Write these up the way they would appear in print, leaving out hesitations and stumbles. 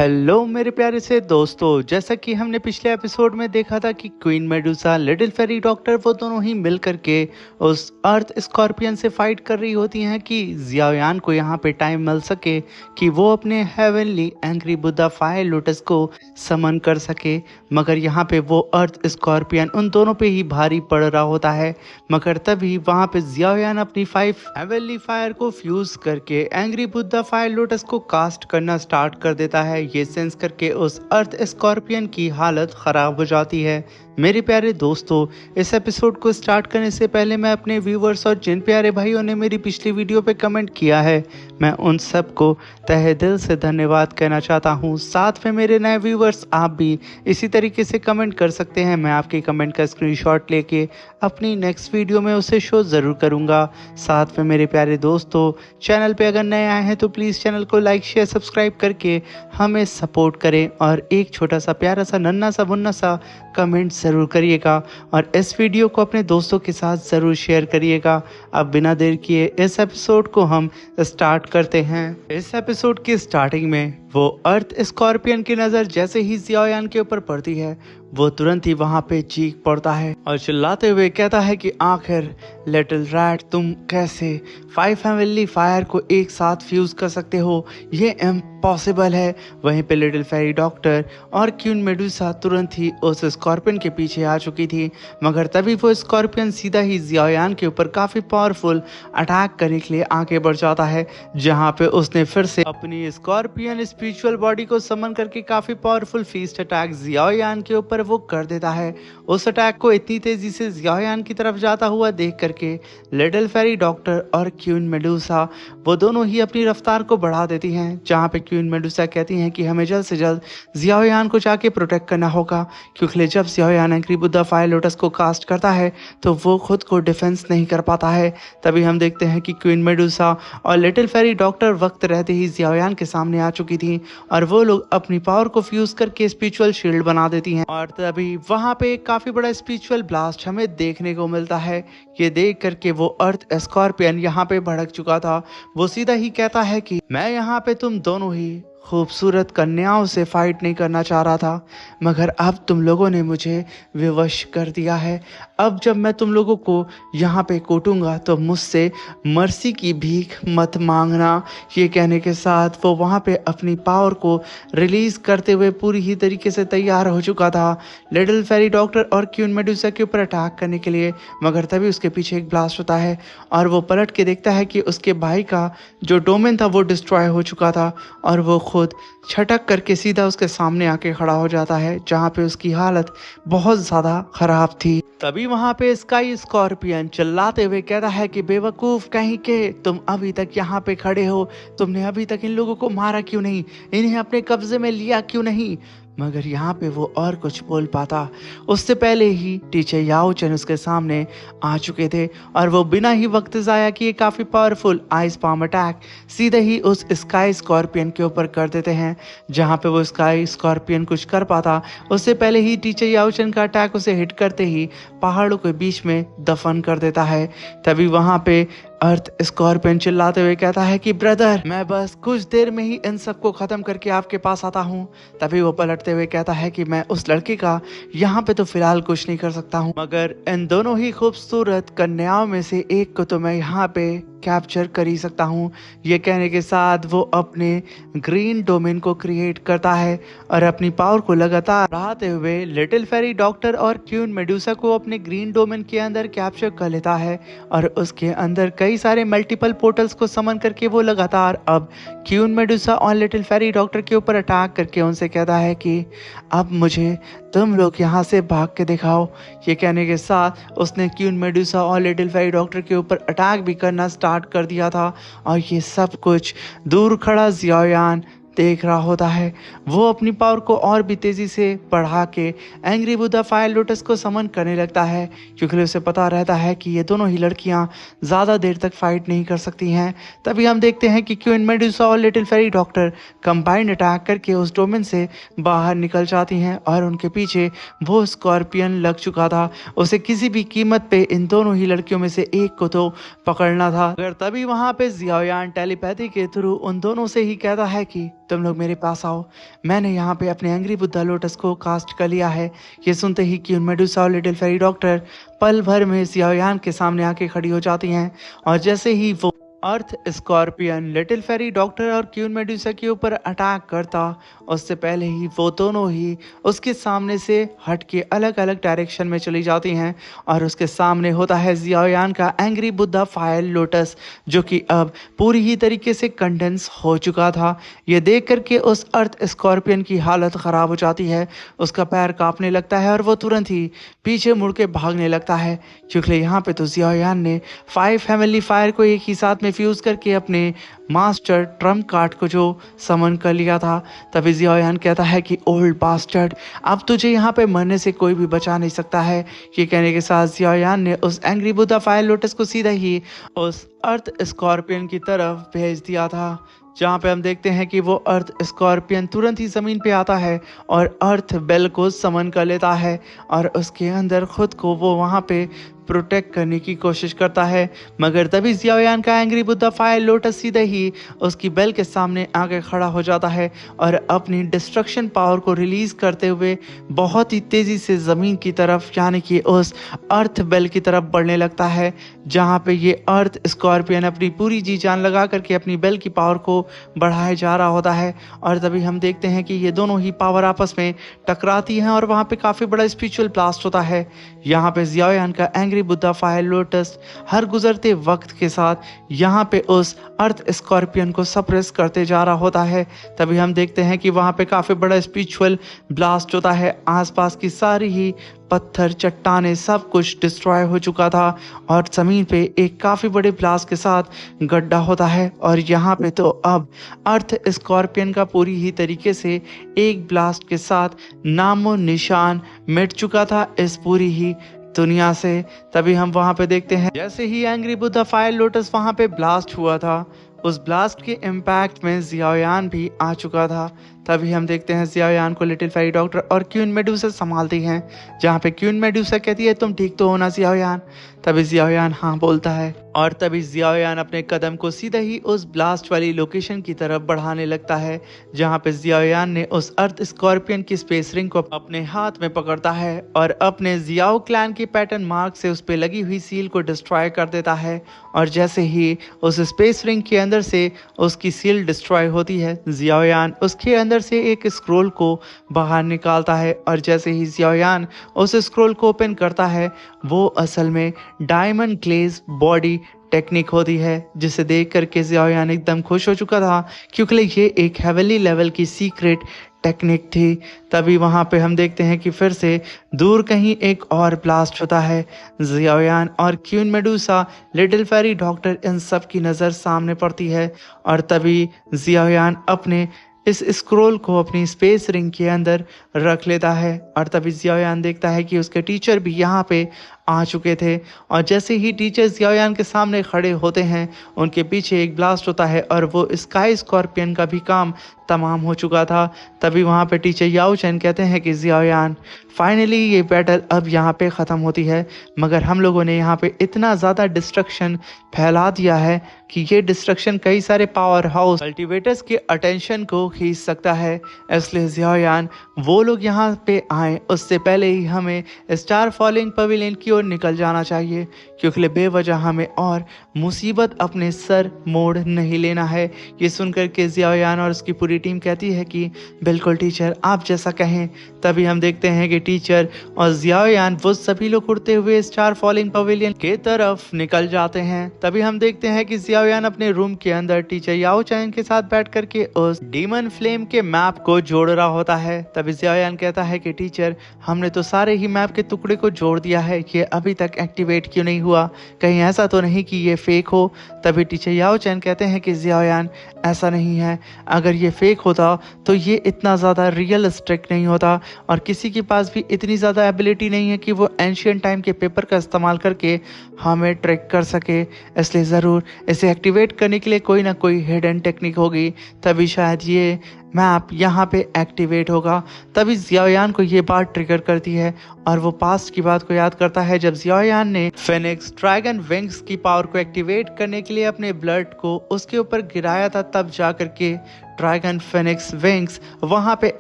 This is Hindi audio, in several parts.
हेलो मेरे प्यारे से दोस्तों, जैसा कि हमने पिछले एपिसोड में देखा था कि queen Medusa, little fairy doctor वो दोनों ही मिल करके उस अर्थ स्कॉर्पियन से फाइट कर रही होती हैं कि जियाओयान को यहाँ पे टाइम मिल सके कि वो अपने heavenly angry Buddha fire lotus को समन कर सके। मगर यहाँ पे वो अर्थ स्कॉर्पियन उन दोनों पे ही भारी पड़ रहा होता है। मगर तभी वहाँ पे जियाओयान अपनी 5 हेवनली फायर को फ्यूज करके एंग्री बुद्धा फायर लोटस को कास्ट करना स्टार्ट कर देता है। ये सेंस करके उस अर्थ स्कॉर्पियन की हालत खराब हो जाती है। मेरे प्यारे दोस्तों, इस एपिसोड को स्टार्ट करने से पहले मैं अपने व्यूवर्स और जिन प्यारे भाइयों ने मेरी पिछली वीडियो पे कमेंट किया है, मैं उन सबको तहे दिल से धन्यवाद कहना चाहता हूँ। साथ में मेरे नए व्यूवर्स, आप भी इसी तरीके से कमेंट कर सकते हैं। मैं आपके कमेंट का स्क्रीनशॉट लेके अपनी नेक्स्ट वीडियो में उसे शो ज़रूर करूँगा। साथ में मेरे प्यारे दोस्तों, चैनल पे अगर नए आए हैं तो प्लीज़ चैनल को लाइक शेयर सब्सक्राइब करके हमें सपोर्ट करें और एक छोटा सा प्यारा सा नन्ना सा मुन्ना सा कमेंट ज़रूर करिएगा और इस वीडियो को अपने दोस्तों के साथ ज़रूर शेयर करिएगा। अब बिना देर किए इस एपिसोड को हम स्टार्ट करते हैं। इस एपिसोड की स्टार्टिंग में वो अर्थ स्कॉर्पियन की नज़र जैसे ही जियाओयान के ऊपर पड़ती है, वो तुरंत ही वहाँ पे चीख पड़ता है और चिल्लाते हुए कहता है कि आखिर लिटिल रैट, तुम कैसे 5 हेवनली फायर को एक साथ फ्यूज कर सकते हो? ये इम्पॉसिबल है। वहीं पे लिटिल फेरी डॉक्टर और क्वीन मेडुसा तुरंत ही उस स्कॉर्पियन के पीछे आ चुकी थी। मगर तभी वो स्कॉर्पियन सीधा ही जियाओयान के ऊपर काफ़ी पावरफुल अटैक करने के लिए आगे बढ़ जाता है, जहाँ पे उसने फिर से अपनी स्कॉर्पियन स्पिरिचुअल बॉडी को समन करके काफ़ी पावरफुल फीस्ट अटैक जियाओयान के ऊपर वो कर देता है। उस अटैक को इतनी तेजी से जियाओयान की तरफ जाता हुआ देख करके लिटिल फेरी डॉक्टर और क्वीन मेडुसा वो दोनों ही अपनी रफ्तार को बढ़ा देती हैं, जहाँ पे क्वीन मेडुसा कहती हैं कि हमें जल्द से जल्द जियाओयान को जाके प्रोटेक्ट करना होगा, क्योंकि जब Xiaoyan angry Buddha fire lotus को कास्ट करता है तो वो खुद को डिफेंस नहीं कर पाता है। तभी हम देखते हैं कि क्वीन मेडुसा और लिटिल फेरी डॉक्टर वक्त रहते ही जियाओयान के सामने आ चुकी थी और वो लोग अपनी पावर को फ्यूज करके स्पिरिचुअल शील्ड बना देती हैं। और तभी वहां पे एक काफी बड़ा स्पिरिचुअल ब्लास्ट हमें देखने को मिलता है। ये देख करके वो अर्थ स्कॉर्पियन यहाँ पे भड़क चुका था। वो सीधा ही कहता है कि मैं यहाँ पे तुम दोनों ही खूबसूरत कन्याओं से फाइट नहीं करना चाह रहा था, मगर अब तुम लोगों ने मुझे विवश कर दिया है। अब जब मैं तुम लोगों को यहाँ पे कूटूंगा तो मुझसे मर्सी की भीख मत मांगना। ये कहने के साथ वो वहाँ पे अपनी पावर को रिलीज करते हुए पूरी ही तरीके से तैयार हो चुका था लिटिल फेरी डॉक्टर और क्वीन मेडुसा के ऊपर अटैक करने के लिए। मगर तभी उसके पीछे एक ब्लास्ट होता है और वो पलट के देखता है कि उसके भाई का जो डोमेन था वो डिस्ट्रॉय हो चुका था और वो खुद छटक करके सीधा उसके सामने आके खड़ा हो जाता है, जहाँ पे उसकी हालत बहुत ज़्यादा खराब थी। तभी वहाँ पे स्काई स्कॉर्पियन चिल्लाते हुए कहता है कि बेवकूफ़ कहीं के, तुम अभी तक यहाँ पे खड़े हो, तुमने अभी तक इन लोगों को मारा क्यों नहीं, इन्हें अपने कब्जे में लिया क्यों नहीं? मगर यहाँ पे वो और कुछ बोल पाता उससे पहले ही टीचर याओ चैन उसके सामने आ चुके थे और वो बिना ही वक्त ज़ाया किए काफ़ी पावरफुल आइस पाम अटैक सीधे ही उस स्काई स्कॉर्पियन के ऊपर कर देते हैं। जहाँ पे वो स्काई स्कॉर्पियन कुछ कर पाता उससे पहले ही टीचर याओ चैन का अटैक उसे हिट करते ही पहाड़ों के बीच में दफन कर देता है। तभी वहाँ पे अर्थ स्कॉर्पियन चिल्लाते हुए कहता है कि ब्रदर, मैं बस कुछ देर में ही इन सबको खत्म करके आपके पास आता हूँ। तभी वो पलटते हुए कहता है कि मैं उस लड़के का यहाँ पे तो फिलहाल कुछ नहीं कर सकता हूँ, मगर इन दोनों ही खूबसूरत कन्याओं में से एक को तो मैं यहाँ पे कैप्चर कर ही सकता हूँ। ये कहने के साथ वो अपने ग्रीन डोमेन को क्रिएट करता है और अपनी पावर को लगातार बढ़ाते हुए लिटिल फेरी डॉक्टर और क्वीन मेडुसा को अपने ग्रीन डोमेन के अंदर कैप्चर कर लेता है और उसके अंदर कई सारे मल्टीपल पोर्टल्स को समन करके वो लगातार अब क्वीन मेडुसा और लिटिल फेरी डॉक्टर के ऊपर अटैक करके उनसे कहता है कि अब मुझे तुम लोग यहाँ से भाग के दिखाओ। ये कहने के साथ उसने क्वीन मेडुसा और लिटिल फेरी डॉक्टर के ऊपर अटैक भी करना स्टार्ट कर दिया था और ये सब कुछ दूर खड़ा जियाओयान देख रहा होता है। वो अपनी पावर को और भी तेज़ी से बढ़ा के एंग्री बुद्धा फायर लोटस को समन करने लगता है, क्योंकि उसे पता रहता है कि ये दोनों ही लड़कियां ज़्यादा देर तक फाइट नहीं कर सकती हैं। तभी हम देखते हैं कि क्वीन मेडुसा और little fairy doctor combined attack करके उस डोमेन से बाहर निकल जाती हैं और उनके पीछे वो स्कॉर्पियन लग चुका था। उसे किसी भी कीमत पे इन दोनों ही लड़कियों में से एक को तो पकड़ना था। अगर तभी वहाँ पे जियाओयान टेलीपैथी के थ्रू उन दोनों से ही कहता है कि तुम लोग मेरे पास आओ, मैंने यहाँ पे अपने एंग्री बुद्धा लोटस को कास्ट कर लिया है। ये सुनते ही क्यून मेडुसा और लिटिल फेरी डॉक्टर पल भर में जियाओयान के सामने आके खड़ी हो जाती हैं। और जैसे ही वो अर्थ स्कॉर्पियन लिटिल फेरी डॉक्टर और क्यून मेडुसा के ऊपर अटैक करता, उससे पहले ही वो दोनों ही उसके सामने से हट के अलग अलग डायरेक्शन में चली जाती हैं। और उसके सामने होता है जियाओयान का एंग्री बुद्धा फायर लोटस, जो कि अब पूरी ही तरीके से कंडेंस हो चुका था। ये देख करके उस अर्थ स्कॉर्पियन की हालत ख़राब हो जाती है, उसका पैर कांपने लगता है और वो तुरंत ही पीछे मुड़ के भागने लगता है। क्योंकि यहाँ पे तो जियाओयान ने 5 हेवनली फायर को एक ही साथ में फ्यूज करके अपने मास्टर ट्रम्प कार्ड को जो समन कर लिया था। तभी जियाओयान कहता है कि ओल्ड बास्टर्ड, अब तुझे यहाँ पे मरने से कोई भी बचा नहीं सकता है। ये कहने के साथ जियाओयान ने उस एंग्री बुद्धा फायर लोटस को सीधा ही उस अर्थ स्कॉर्पियन की तरफ भेज दिया था, जहाँ पे हम देखते हैं कि वो अर्थ स्कॉर्पियन तुरंत ही ज़मीन पे आता है और अर्थ बेल को समन कर लेता है और उसके अंदर खुद को वो वहाँ पे प्रोटेक्ट करने की कोशिश करता है। मगर तभी जियाओयान का एंग्री बुद्धा फायर लोटस सीधे ही उसकी बेल के सामने आके खड़ा हो जाता है और अपनी डिस्ट्रक्शन पावर को रिलीज करते हुए बहुत ही तेज़ी से ज़मीन की तरफ, यानी कि उस अर्थ बेल की तरफ बढ़ने लगता है, जहाँ पे ये अर्थ स्कॉर्पियन अपनी पूरी जी जान लगा करके अपनी बेल की पावर को बढ़ाए जा रहा होता है। और तभी हम देखते हैं कि ये दोनों ही पावर आपस में टकराती हैं और वहाँ पे काफ़ी बड़ा स्पिरिचुअल ब्लास्ट होता है। यहाँ पे जियाओयान का एंग्री बुद्धा फायर लोटस हर गुजरते वक्त के साथ यहाँ पे उस अर्थ स्कॉर्पियन को सप्रेस करते जा रहा होता है। तभी हम देखते हैं कि वहाँ पे काफ़ी बड़ा स्पिरिचुअल ब्लास्ट होता है, आसपास की सारी ही पत्थर चट्टाने सब कुछ डिस्ट्रॉय हो चुका था और ज़मीन पे एक काफ़ी बड़े ब्लास्ट के साथ गड्ढा होता है। और यहाँ पे तो अब अर्थ स्कॉर्पियन का पूरी ही तरीके से एक ब्लास्ट के साथ नामो निशान मिट चुका था इस पूरी ही दुनिया से। तभी हम वहाँ पे देखते हैं जैसे ही एंग्री बुद्धा फायर लोटस वहाँ पे ब्लास्ट हुआ था, उस ब्लास्ट के इम्पैक्ट में जियाओयान भी आ चुका था। तभी हम देखते हैं जियाओयान को लिटिल फेरी डॉक्टर और क्यून मेडुसा संभालती हैं, जहाँ पे क्यून मेडुसा कहती है तुम ठीक तो हो ना जियाओयान। तभी जियाओयान हाँ बोलता है और तभी जियाओयान अपने कदम को सीधे ही उस ब्लास्ट वाली लोकेशन की तरफ बढ़ाने लगता है, जहाँ पे जियाओयान ने उस अर्थ स्कॉर्पियन की स्पेस रिंग को अपने हाथ में पकड़ता है और अपने जियाओ क्लैन के पैटर्न मार्क से उस पर लगी हुई सील को डिस्ट्रॉय कर देता है। और जैसे ही उस स्पेस रिंग के अंदर से उसकी सील डिस्ट्रॉय होती है, जियाओयान उसके अंदर से एक स्क्रोल को बाहर निकालता है और जैसे ही जियाओयान उस स्क्रोल को ओपन करता है, वो असल में डायमंड ग्लेज बॉडी टेक्निक होती है, जिसे देख करके जियाओयान एकदम खुश हो चुका था क्योंकि ये एक हेवनली लेवल की सीक्रेट टेक्निक थी। तभी वहाँ पे हम देखते हैं कि फिर से दूर कहीं एक और ब्लास्ट होता है। जियाओयान और queue Medusa, little fairy doctor, इन सब की नज़र सामने पड़ती है और तभी जियाओयान अपने इस स्क्रोल को अपनी स्पेस रिंग के अंदर रख लेता है। और तभी जियाओयान देखता है कि उसके टीचर भी यहाँ पे आ चुके थे और जैसे ही टीचर जियाओयान के सामने खड़े होते हैं, उनके पीछे एक ब्लास्ट होता है और वो स्काई स्कॉर्पियन का भी काम तमाम हो चुका था। तभी वहाँ पे टीचर याओ चैन कहते हैं कि जियाओयान फाइनली ये बैटल अब यहाँ पे ख़त्म होती है, मगर हम लोगों ने यहाँ पे इतना ज़्यादा डिस्ट्रक्शन फैला दिया है कि ये डिस्ट्रक्शन कई सारे पावर हाउस कल्टिवेटर्स के अटेंशन को खींच सकता है। इसलिए जियाओयान वो लोग यहाँ पे आए उससे पहले ही हमें स्टार फॉलिंग पवेलियन की ओर निकल जाना चाहिए, क्योंकि बेवजह हमें और मुसीबत अपने सर मोड़ नहीं लेना है। ये सुनकर के जियाओयान और उसकी पूरी टीम कहती है कि बिल्कुल टीचर, आप जैसा कहें। तभी हम देखते हैं कि टीचर और जियाओयान वो सभी लोग उड़ते हुए स्टार फॉलिंग पवेलियन के तरफ निकल जाते हैं। तभी हम देखते हैं कि जियाओयान अपने रूम के अंदर टीचर याओ चैन के साथ बैठ करके उस डीमन फ्लेम के मैप को जोड़ रहा होता है। तभी जियाओयान कहता है कि टीचर, हमने तो सारे ही मैप के टुकड़े को जोड़ दिया है, ये अभी तक एक्टिवेट क्यों नहीं हुआ? कहीं ऐसा तो नहीं कि ये फेक हो? तभी टीचर याओ चैन कहते हैं कि जियाओयान, ऐसा नहीं है, अगर ये फेक होता तो ये इतना ज़्यादा रियलिस्टिक नहीं होता और किसी के पास भी इतनी ज़्यादा एबिलिटी नहीं है कि वो एंशियंट टाइम के पेपर का इस्तेमाल करके हमें ट्रैक कर सके। इसलिए ज़रूर इसे एक्टिवेट करने के लिए कोई ना कोई हिडन टेक्निक होगी, तभी शायद ये मैप यहाँ पे एक्टिवेट होगा। तभी जियाओयान को ये बात ट्रिगर करती है और वो पास्ट की बात को याद करता है जब जियाओयान ने फेनिक्स ड्रैगन विंग्स की पावर को एक्टिवेट करने के लिए अपने ब्लड को उसके ऊपर गिराया था, तब जा करके ड्रैगन फिनिक्स विंग्स वहां पे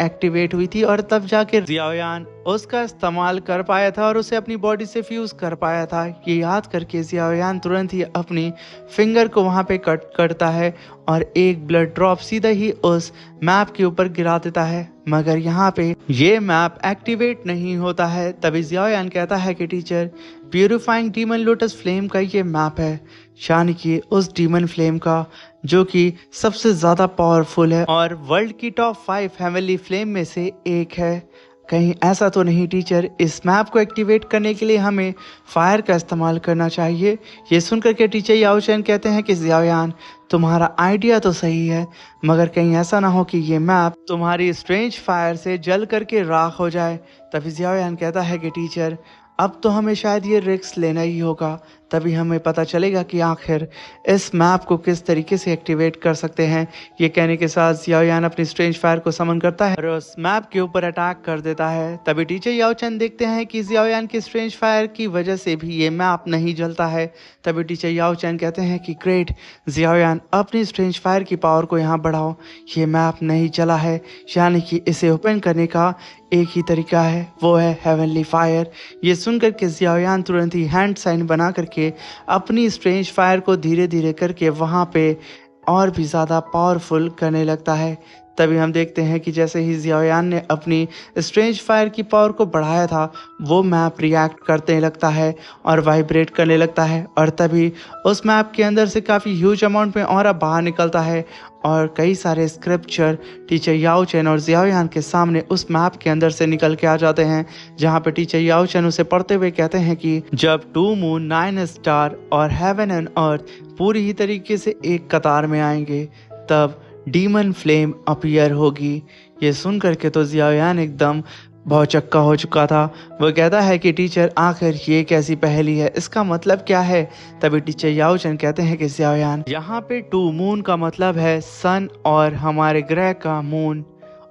एक्टिवेट हुई थी और तब जाके जियाओयान उसका इस्तेमाल कर पाया था और उसे अपनी बॉडी से फ्यूज कर पाया था। ये याद करके जियाओयान तुरंत ही अपनी फिंगर को वहां पे कट करता है और एक ब्लड ड्रॉप सीधा ही उस मैप के ऊपर गिरा देता है, मगर यहाँ पे ये मैप एक्टिवेट नहीं होता है। तभी जियाओयान कहता है कि teacher, purifying demon lotus flame का ये मैप है, यानी कि उस डीमन फ्लेम का जो कि सबसे ज़्यादा पावरफुल है और वर्ल्ड की टॉप 5 हेवनली फ्लेम में से एक है। कहीं ऐसा तो नहीं टीचर, इस मैप को एक्टिवेट करने के लिए हमें फायर का इस्तेमाल करना चाहिए। ये सुनकर के टीचर याओ चैन कहते हैं कि जियाओयान, तुम्हारा आइडिया तो सही है, मगर कहीं ऐसा ना हो कि ये मैप तुम्हारी स्ट्रेंज फायर से जल करके राख हो जाए। तभी जियाओयान कहता है कि टीचर, अब तो हमें शायद ये रिस्क लेना ही होगा, तभी हमें पता चलेगा कि आखिर इस मैप को किस तरीके से एक्टिवेट कर सकते हैं। ये कहने के साथ जियाओयान अपनी स्ट्रेंज फायर को समन करता है और उस मैप के ऊपर अटैक कर देता है। तभी टीचर याओ चैन देखते हैं कि जियाओयान की स्ट्रेंज फायर की वजह से भी ये मैप नहीं जलता है। तभी टीचर याओ चैन कहते हैं कि ग्रेट जियाओयान, अपनी स्ट्रेंज फायर की पावर को यहाँ बढ़ाओ, ये मैप नहीं जला है, यानी कि इसे ओपन करने का एक ही तरीका है, वो है हेवनली फायर। ये सुनकर के जियाओयान तुरंत ही हैंड साइन बना करके अपनी स्ट्रेंज फायर को धीरे धीरे करके वहाँ पे और भी ज़्यादा पावरफुल करने लगता है। तभी हम देखते हैं कि जैसे ही जियाओयान ने अपनी स्ट्रेंज फायर की पावर को बढ़ाया था, वो मैप रिएक्ट करने लगता है और वाइब्रेट करने लगता है और तभी उस मैप के अंदर से काफ़ी ह्यूज अमाउंट में ऑरा बाहर निकलता है और कई सारे स्क्रिप्चर टीचर याओ चैन और जियाओयान के सामने उस मैप के अंदर से निकल के आ जाते हैं, जहाँ पे टीचर याओ चैन उसे पढ़ते हुए कहते हैं कि जब 2 मून 9 स्टार और हेवन एंड अर्थ पूरी ही तरीके से एक कतार में आएंगे, तब डीमन फ्लेम अपीयर होगी। ये सुन करके तो जियाओयान एकदम भौचक्का हो चुका था। वो कहता है कि टीचर, आखिर ये कैसी पहेली है, इसका मतलब क्या है। तभी टीचर याओ चैन कहते हैं कि जियाओयान, यहाँ पे 2 मून का मतलब है सन और हमारे ग्रह का मून,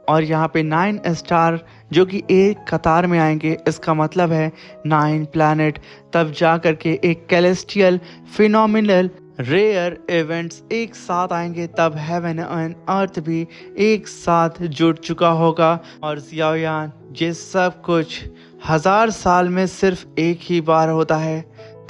और यहाँ पे 9 स्टार जो कि एक कतार में आएंगे, इसका मतलब है 9 प्लैनेट। तब जा करके एक कैलेस्टियल फिनोमिनल रेयर इवेंट्स एक साथ आएंगे, तब हेवन एंड अर्थ भी एक साथ जुड़ चुका होगा। और जियाओयान, ये सब कुछ 1000 साल में सिर्फ एक ही बार होता है,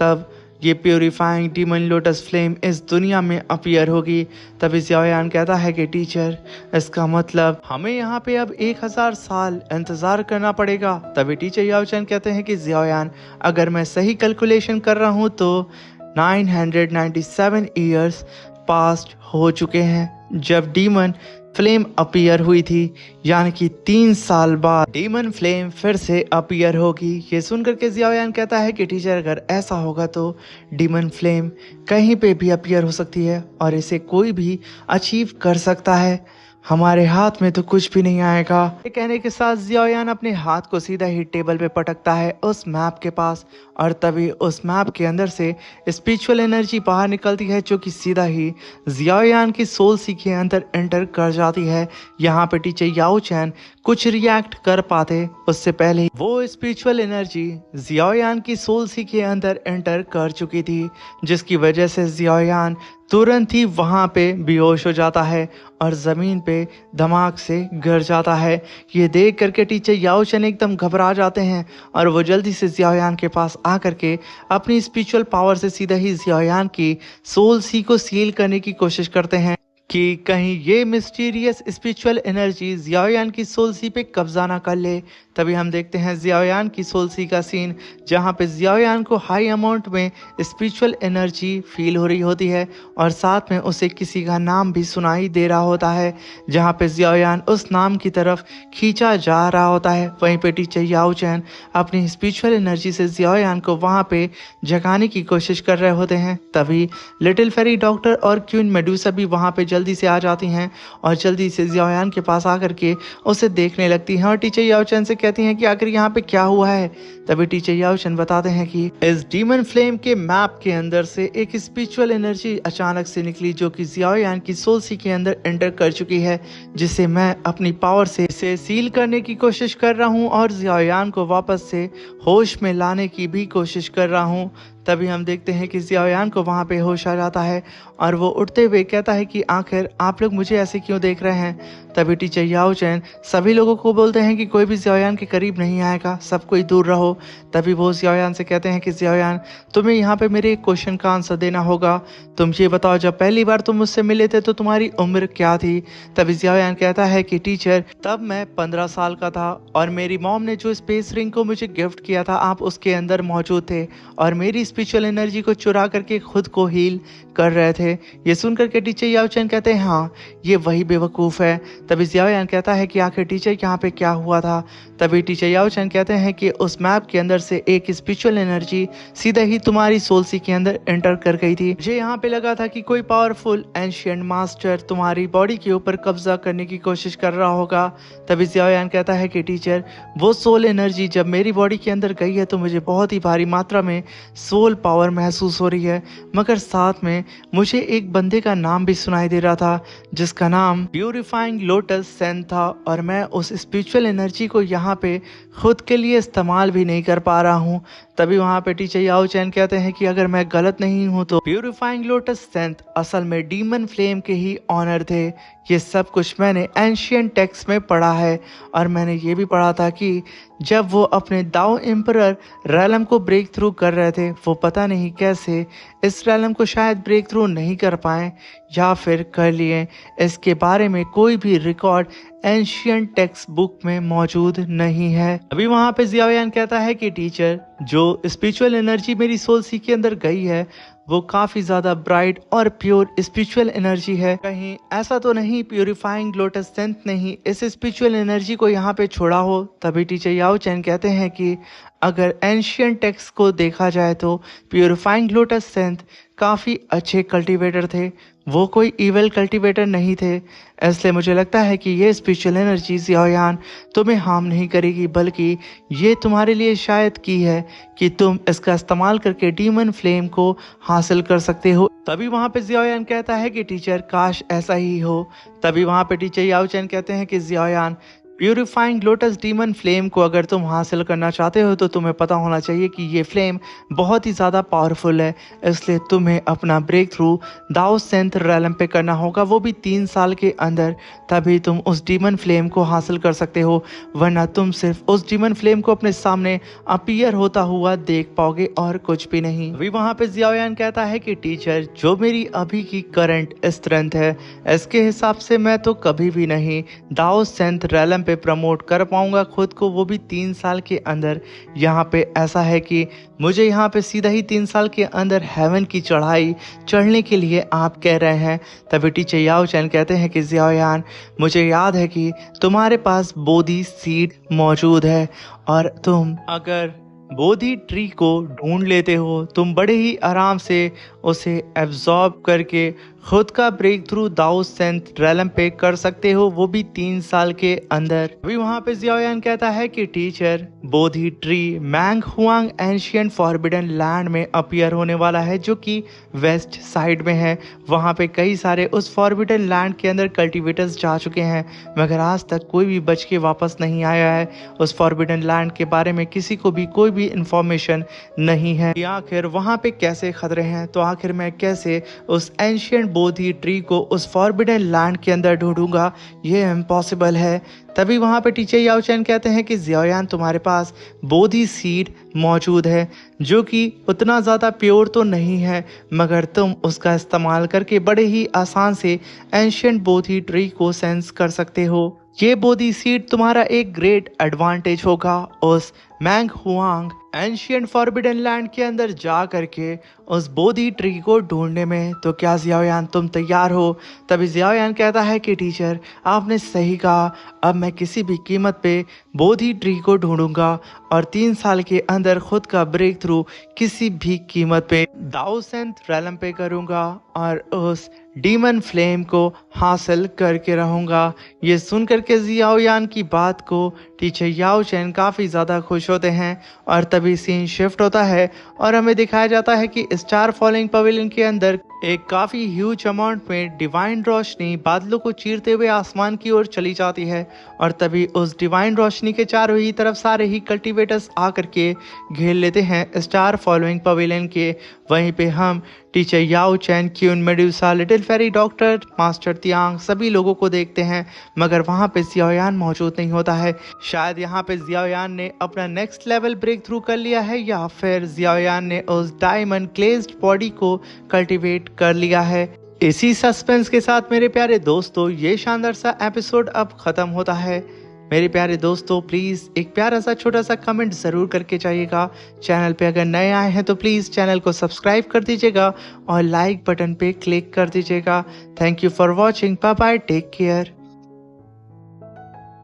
तब ये प्योरीफाइंग डीमन लोटस फ्लेम इस दुनिया में अपीयर होगी। तभी जियाओयान कहता है कि टीचर, इसका मतलब हमें यहाँ पे अब 1000 साल इंतजार करना पड़ेगा। तभी टीचर याओ चैन कहते हैं कि जियाओयान, अगर मैं सही कैलकुलेशन कर रहा हूँ तो 997 ईयर्स पास्ट हो चुके हैं जब डीमन फ्लेम अपीयर हुई थी, यानी कि 3 साल बाद डीमन फ्लेम फिर से अपीयर होगी। ये सुनकर के जियाओयान कहता है कि टीचर, अगर ऐसा होगा तो डीमन फ्लेम कहीं पे भी अपीयर हो सकती है और इसे कोई भी अचीव कर सकता है, हमारे हाथ में तो कुछ भी नहीं आएगा। ये कहने के साथ जियाओयान अपने हाथ को सीधा ही टेबल पे पटकता है उस मैप के पास और तभी उस मैप के अंदर से स्पिरिचुअल एनर्जी बाहर निकलती है, जो कि सीधा ही जियाओयान की सोल सी के अंदर एंटर कर जाती है। यहाँ पे टीचर याओ चैन कुछ रिएक्ट कर पाते उससे पहले वो स्पिरिचुअल एनर्जी जियाओयान की सोल सी के अंदर एंटर कर चुकी थी, जिसकी वजह से जियाओयान तुरंत ही वहाँ पे बेहोश हो जाता है और ज़मीन पे धमाक से गिर जाता है। ये देख करके टीचर याओ चैन एकदम घबरा जाते हैं और वो जल्दी से जियाओयान के पास आ करके अपनी स्पिरिचुअल पावर से सीधा ही जियाओयान की सोल सी को सील करने की कोशिश करते हैं कि कहीं ये मिस्टीरियस स्पिरिचुअल एनर्जी जियाओयान की सोल सी पे कब्जा ना कर ले। तभी हम देखते हैं जियाओयान की सोल सी का सीन, जहाँ पे जियाओयान को हाई अमाउंट में स्पिरिचुअल एनर्जी फील हो रही होती है और साथ में उसे किसी का नाम भी सुनाई दे रहा होता है, जहाँ पे जियाओयान उस नाम की तरफ खींचा जा रहा होता है। वहीं पे टीचर याओ चैन अपनी स्पिरिचुअल एनर्जी से जियाओयान को वहाँ पे जगाने की कोशिश कर रहे होते हैं। तभी लिटिल फेरी डॉक्टर और क्वीन मेडुसा भी वहाँ पे जल्दी से आ जाती हैं और जल्दी से जियाओयान के पास आकर के उसे देखने लगती हैं और टीचर याओ चैन से कहती हैं कि आखिर यहाँ पे क्या हुआ है। तभी टीचर याओ चैन बताते हैं कि इस डीमन फ्लेम के मैप के अंदर से एक स्पिरिचुअल एनर्जी अचानक से निकली, जो कि जियाओयान की सोल सी के अंदर एंटर कर चुकी है, जिसे मैं अपनी पावर से इसे सील करने की कोशिश कर रहा हूँ और जियाओयान को वापस से होश में लाने की भी कोशिश कर रहा हूँ। तभी हम देखते हैं कि जियाओयान को वहाँ पे होश आ जाता है और वो उठते हुए कहता है कि आखिर आप लोग मुझे ऐसे क्यों देख रहे हैं। तभी टीचर याओ चैन सभी लोगों को बोलते हैं कि कोई भी जियाओयान के करीब नहीं आएगा, सब कोई दूर रहो। तभी वो जियाओयान से कहते हैं कि जियाओयान, तुम्हें यहाँ पे मेरे एक क्वेश्चन का आंसर देना होगा। तुम ये बताओ, जब पहली बार तुम मुझसे मिले थे तो तुम्हारी उम्र क्या थी। तभी जियाओयान कहता है कि टीचर, तब मैं 15 साल का था और मेरी मॉम ने जो स्पेस रिंग को मुझे गिफ्ट किया था, आप उसके अंदर मौजूद थे और मेरी स्पिरिचुअल एनर्जी को चुरा करके खुद को हील कर रहे थे। ये सुनकर के टीचर याओ चैन कहते हैं, हाँ ये वही बेवकूफ़ है। तभी जियाओयान कहता है कि आखिर टीचर यहाँ पे क्या हुआ था। तभी टीचर याओ चैन कहते हैं कि उस मैप के अंदर से एक स्पिरिचुअल एनर्जी सीधे ही तुम्हारी सोल सी के अंदर एंटर कर गई थी। मुझे यहाँ पे लगा था कि कोई पावरफुल एंशिएंट मास्टर तुम्हारी बॉडी के ऊपर कब्जा करने की कोशिश कर रहा होगा। तभी जियाओयान कहता है कि टीचर, वो सोल एनर्जी जब मेरी बॉडी के अंदर गई है तो मुझे बहुत ही भारी मात्रा में सोल पावर महसूस हो रही है, मगर साथ में मुझे एक बंदे का नाम भी सुनाई दे रहा था जिसका नाम प्यूरिफाइंग लोटस सेन था और मैं उस स्पिरिचुअल एनर्जी को यहाँ पे खुद के लिए इस्तेमाल भी नहीं कर पा रहा हूँ। तभी वहाँ पे टीचर याओ चैन कहते हैं कि अगर मैं गलत नहीं हूँ तो प्यूरिफाइंग लोटस सेंथ असल में डीमन फ्लेम के ही ऑनर थे। ये सब कुछ मैंने एंशियंट टेक्स्ट में पढ़ा है और मैंने ये भी पढ़ा था कि जब वो अपने दाओ एम्परर रैलम को ब्रेक थ्रू कर रहे थे, वो पता नहीं कैसे इस रैलम को शायद ब्रेक थ्रू नहीं कर पाए या फिर कर लिए। इसके बारे में कोई भी रिकॉर्ड एंशियंट टेक्स्ट बुक में मौजूद नहीं है। अभी वहाँ पे जियाओयान कहता है कि टीचर, जो स्पिरिचुअल एनर्जी मेरी सोल सी के अंदर गई है वो काफ़ी ज़्यादा ब्राइट और प्योर स्पिरिचुअल एनर्जी है। कहीं ऐसा तो नहीं प्यूरिफाइंग लोटस सेंथ ने ही इस स्पिरिचुअल एनर्जी को यहाँ पे छोड़ा हो। तभी टीचर याओ चैन कहते हैं कि अगर एंशियंट टेक्स्ट को देखा जाए तो प्यूरिफाइंग लोटस सेंथ काफ़ी अच्छे कल्टीवेटर थे, वो कोई इवल कल्टीवेटर नहीं थे। इसलिए मुझे लगता है कि ये स्पिरिचुअल एनर्जी जियाओयान तुम्हें हार्म नहीं करेगी, बल्कि ये तुम्हारे लिए शायद की है कि तुम इसका इस्तेमाल करके डीमन फ्लेम को हासिल कर सकते हो। तभी वहाँ पे जियाओयान कहता है कि टीचर, काश ऐसा ही हो। तभी वहाँ पे टीचर याओ चैन कहते हैं कि Xiaoyan, purifying lotus demon flame को अगर तुम हासिल करना चाहते हो तो तुम्हें पता होना चाहिए कि ये फ्लेम बहुत ही ज़्यादा पावरफुल है। इसलिए तुम्हें अपना ब्रेक थ्रू दाओ सेंथ रैलम पे करना होगा, वो भी 3 साल के अंदर। तभी तुम उस डीमन फ्लेम को हासिल कर सकते हो, वरना तुम सिर्फ उस डीमन फ्लेम को अपने सामने अपीयर होता हुआ देख पाओगे और कुछ भी नहीं। अभी वहाँ पे जियाओयान कहता है कि टीचर, जो मेरी अभी की करंट स्ट्रेंथ है इसके हिसाब से मैं तो कभी भी नहीं दाओ सेंथ रैलम पे प्रमोट कर पाऊंगा खुद को, वो भी 3 साल के अंदर। यहाँ पे ऐसा है कि मुझे यहाँ पे सीधा ही 3 साल के अंदर हेवन की चढ़ाई चढ़ने के लिए आप कह रहे हैं। तभी टीचर याओ चैन कहते हैं कि जियाओयान, मुझे याद है कि तुम्हारे पास बोधि सीड मौजूद है और तुम अगर बोधि ट्री को ढूंढ लेते हो, तुम बड़े ही आराम से उसे एब्जॉर्ब करके खुद का ब्रेक थ्रू दाओ सेंथ रैलम पे कर सकते हो, वो भी 3 साल के अंदर। अभी वहाँ पे जियाओयान कहता है कि teacher, Bodhi tree Mang Huang ancient forbidden land में अपीयर होने वाला है, जो कि वेस्ट साइड में है। वहाँ पे कई सारे उस फॉरबिडन लैंड के अंदर कल्टीवेटर्स जा चुके हैं, मगर आज तक कोई भी बच के वापस नहीं आया है। उस फॉरबिडन लैंड के बारे में किसी को भी कोई भी इंफॉर्मेशन नहीं है। आखिर वहाँ पे कैसे खतरे हैं, तो आखिर मैं कैसे उस एंशियंट बोधि ट्री को उस फॉरबिडन लैंड के अंदर ढूंढूंगा, ये इम्पॉसिबल है। तभी वहाँ पे टीचर याओ चैन कहते हैं कि जियाओयान, तुम्हारे पास बोधि सीड मौजूद है जो कि उतना ज़्यादा प्योर तो नहीं है, मगर तुम उसका इस्तेमाल करके बड़े ही आसान से एंशियंट बोधि ट्री को सेंस कर सकते हो। ये बोधि सीड तुम्हारा एक ग्रेट एडवांटेज होगा उस मैंग हुआंग एंशियंट फॉरबिडन लैंड के अंदर जा करके उस बोधि ट्री को ढूंढने में। तो क्या जियाओयान तुम तैयार हो? तभी जियाओयान कहता है कि टीचर, आपने सही कहा, अब मैं किसी भी कीमत पे बोधि ट्री को ढूंढूंगा और 3 साल के अंदर खुद का ब्रेक थ्रू किसी भी कीमत पे दाओ सेंथ रैलम पे करूंगा और उस डीमन फ्लेम को हासिल करके रहूंगा। ये सुन करके जियाओयान की बात को टीचर याओ चैन काफ़ी ज़्यादा खुश होते हैं और तभी सीन शिफ्ट होता है और हमें दिखाया जाता है कि स्टार फॉलोइंग पवेलियन के अंदर एक काफी ह्यूज अमाउंट में डिवाइन रोशनी बादलों को चीरते हुए आसमान की ओर चली जाती है और तभी उस डिवाइन रोशनी के चारों ही तरफ सारे ही कल्टीवेटर्स आकर के घेर लेते हैं स्टार फॉलोइंग पवेलियन के। वहीं पे हम टीचर याओ चैन, queue Medusa, little fairy doctor, master तियांग सभी लोगों को देखते हैं, मगर वहां पे जियाओयान मौजूद नहीं होता है। शायद यहाँ पे जियाओयान ने अपना नेक्स्ट लेवल ब्रेक थ्रू कर लिया है या फिर जियाओयान ने उस डायमंड ग्लेज्ड बॉडी को कल्टीवेट कर लिया है। इसी सस्पेंस के साथ मेरे प्यारे दोस्तों ये शानदार सा एपिसोड अब खत्म होता है। मेरे प्यारे दोस्तों प्लीज़ एक प्यारा सा छोटा सा कमेंट ज़रूर करके जाइएगा। चैनल पे अगर नए आए हैं तो प्लीज़ चैनल को सब्सक्राइब कर दीजिएगा और लाइक बटन पे क्लिक कर दीजिएगा। Thank you for watching. Bye bye, take care.